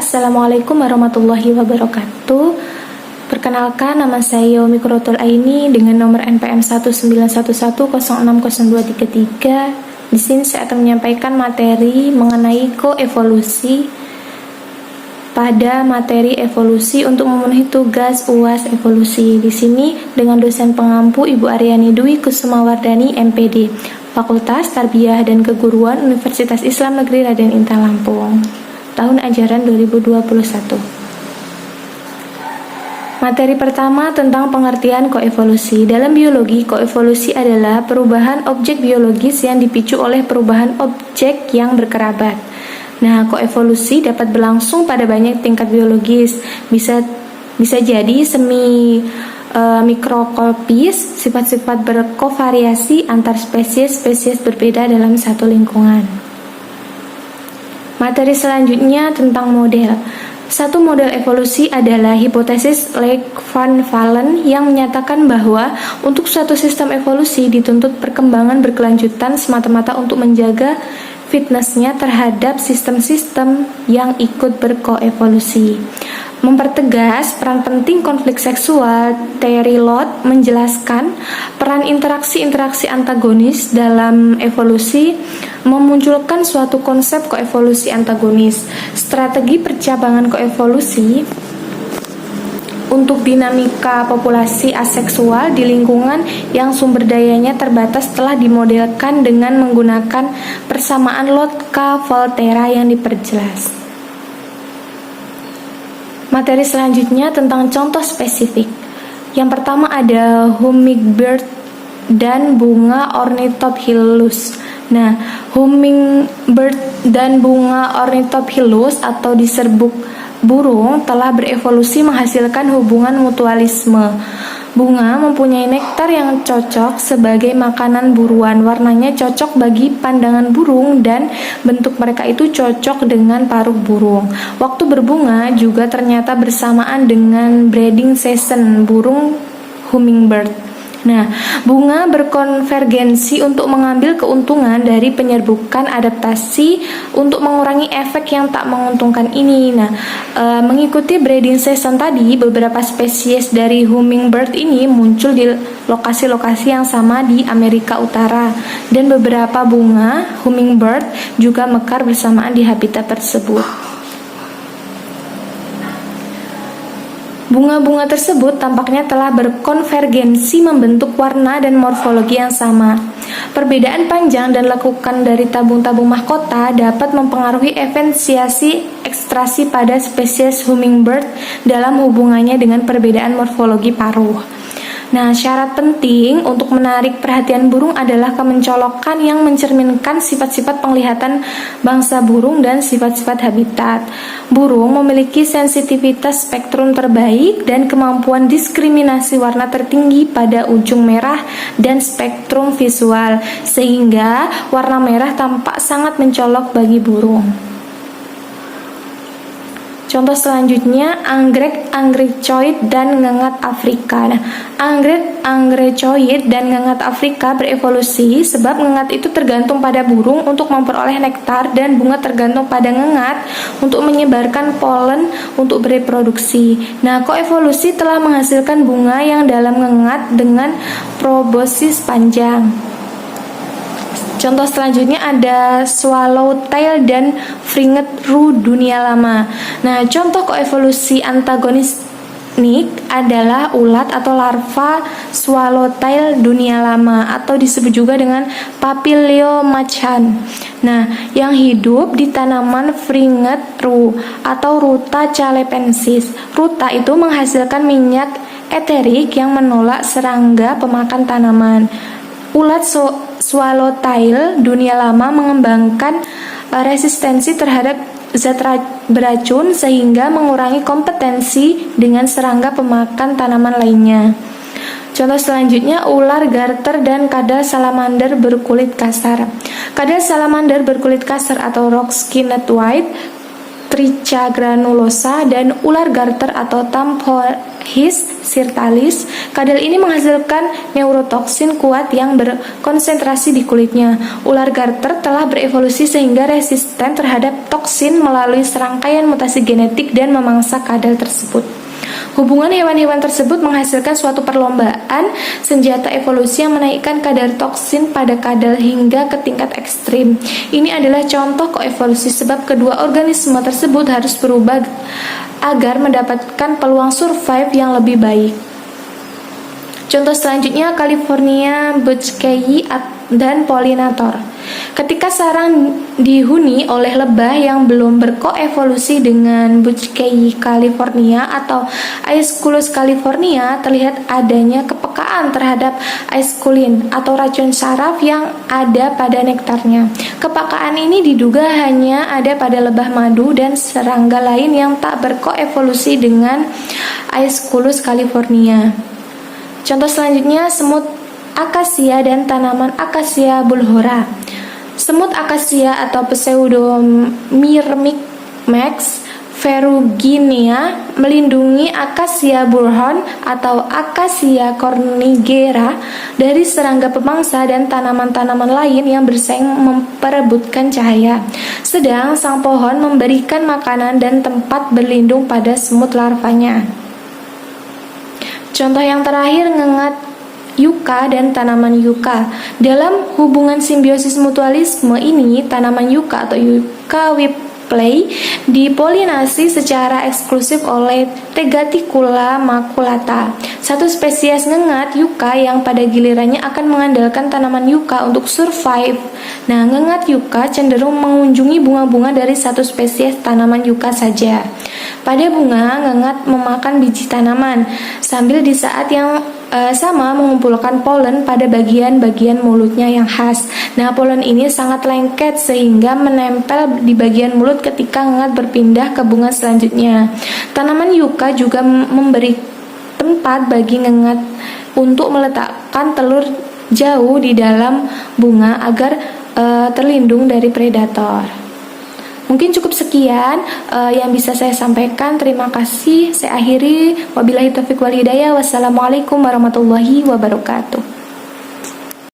Assalamualaikum warahmatullahi wabarakatuh. Perkenalkan, nama saya Yomi Kurotul Aini dengan nomor NPM 19110600233. Di sini saya akan menyampaikan materi mengenai koevolusi pada materi evolusi untuk memenuhi tugas UAS evolusi. Di sini dengan dosen pengampu Ibu Aryani Dwi Kusumawardani MPD, Fakultas Tarbiyah dan Keguruan Universitas Islam Negeri Raden Intan Lampung. Tahun ajaran 2021. Materi pertama tentang pengertian koevolusi. Dalam biologi, koevolusi adalah perubahan objek biologis yang dipicu oleh perubahan objek yang berkerabat. Nah, koevolusi dapat berlangsung pada banyak tingkat biologis. Bisa jadi semi mikroskopis, sifat-sifat berkovariasi antar spesies berbeda dalam satu lingkungan. Materi selanjutnya tentang model. Satu model evolusi adalah hipotesis Lake-Van Valen yang menyatakan bahwa untuk suatu sistem evolusi dituntut perkembangan berkelanjutan semata-mata untuk menjaga fitnessnya terhadap sistem-sistem yang ikut berkoevolusi. Mempertegas peran penting konflik seksual, Terry Lott menjelaskan peran interaksi-interaksi antagonis dalam evolusi memunculkan suatu konsep koevolusi antagonis. Strategi percabangan koevolusi untuk dinamika populasi aseksual di lingkungan yang sumber dayanya terbatas telah dimodelkan dengan menggunakan persamaan Lotka-Volterra yang diperjelas. Materi selanjutnya tentang contoh spesifik. Yang pertama ada hummingbird dan bunga Ornithophilus. Nah, hummingbird dan bunga Ornithophilus atau diserbuk burung telah berevolusi menghasilkan hubungan mutualisme. Bunga mempunyai nektar yang cocok sebagai makanan buruan. Warnanya cocok bagi pandangan burung dan bentuk mereka itu cocok dengan paruh burung. Waktu berbunga juga ternyata bersamaan dengan breeding season burung hummingbird. Nah, bunga berkonvergensi untuk mengambil keuntungan dari penyerbukan adaptasi untuk mengurangi efek yang tak menguntungkan ini. Nah, mengikuti breeding season tadi, beberapa spesies dari hummingbird ini muncul di lokasi-lokasi yang sama di Amerika Utara, dan beberapa bunga hummingbird juga mekar bersamaan di habitat tersebut. Bunga-bunga tersebut tampaknya telah berkonvergensi membentuk warna dan morfologi yang sama. Perbedaan panjang dan lekukan dari tabung-tabung mahkota dapat mempengaruhi evensiasi ekstrasi pada spesies hummingbird dalam hubungannya dengan perbedaan morfologi paruh. Nah, syarat penting untuk menarik perhatian burung adalah kemencolokan yang mencerminkan sifat-sifat penglihatan bangsa burung dan sifat-sifat habitat. Burung memiliki sensitivitas spektrum terbaik dan kemampuan diskriminasi warna tertinggi pada ujung merah dan spektrum visual, sehingga warna merah tampak sangat mencolok bagi burung. Contoh selanjutnya, anggrek angrecoid dan ngengat Afrika. Nah, anggrek angrecoid dan ngengat Afrika berevolusi sebab ngengat itu tergantung pada burung untuk memperoleh nektar dan bunga tergantung pada ngengat untuk menyebarkan polen untuk bereproduksi. Nah, koevolusi telah menghasilkan bunga yang dalam ngengat dengan proboscis panjang. Contoh selanjutnya ada swallowtail dan fringate rue dunia lama. Nah, contoh koevolusi antagonistik adalah ulat atau larva swallowtail dunia lama atau disebut juga dengan Papiliomachan. Nah, yang hidup di tanaman fringate rue atau Ruta calepensis. Ruta itu menghasilkan minyak eterik yang menolak serangga pemakan tanaman. Ulat swallowtail dunia lama mengembangkan resistensi terhadap zat beracun sehingga mengurangi kompetensi dengan serangga pemakan tanaman lainnya. Contoh selanjutnya ular garter dan kadal salamander berkulit kasar. Kadal salamander berkulit kasar atau rock skinned white Tricha granulosa, dan ular garter atau Tamphohis sirtalis. Kadal ini menghasilkan neurotoksin kuat yang berkonsentrasi di kulitnya. Ular garter telah berevolusi sehingga resisten terhadap toksin melalui serangkaian mutasi genetik dan memangsa kadal tersebut. Hubungan hewan-hewan tersebut menghasilkan suatu perlombaan senjata evolusi yang menaikkan kadar toksin pada kadal hingga ke tingkat ekstrim. Ini adalah contoh koevolusi sebab kedua organisme tersebut harus berubah agar mendapatkan peluang survive yang lebih baik. Contoh selanjutnya California butchkei dan pollinator. Ketika sarang dihuni oleh lebah yang belum berkoevolusi dengan Butchkei california atau Aesculus california, terlihat adanya kepekaan terhadap aesculin atau racun saraf yang ada pada nektarnya. Kepekaan ini diduga hanya ada pada lebah madu dan serangga lain yang tak berkoevolusi dengan Aesculus california. Contoh selanjutnya semut akasia dan tanaman Acacia bulhora. Semut akasia atau Pseudomyrmex ferruginea melindungi Acacia burhon atau Acacia cornigera dari serangga pemangsa dan tanaman-tanaman lain yang bersaing memperebutkan cahaya. Sedang sang pohon memberikan makanan dan tempat berlindung pada semut larvanya. Contoh yang terakhir ngengat yucca dan tanaman yucca. Dalam hubungan simbiosis mutualisme ini, tanaman yucca atau Yucca whippley dipolinasi secara eksklusif oleh Tegaticula maculata, satu spesies ngengat yucca yang pada gilirannya akan mengandalkan tanaman yucca untuk survive. Nah, ngengat yucca cenderung mengunjungi bunga-bunga dari satu spesies tanaman yucca saja. Pada bunga, ngengat memakan biji tanaman, sambil di saat yang sama mengumpulkan polen pada bagian-bagian mulutnya yang khas. Nah, polen ini sangat lengket sehingga menempel di bagian mulut ketika ngengat berpindah ke bunga selanjutnya. Tanaman yucca juga memberi tempat bagi ngengat untuk meletakkan telur jauh di dalam bunga agar terlindung dari predator. Mungkin cukup sekian yang bisa saya sampaikan. Terima kasih. Saya akhiri. Wabillahi taufiq wal hidayah. Wassalamualaikum warahmatullahi wabarakatuh.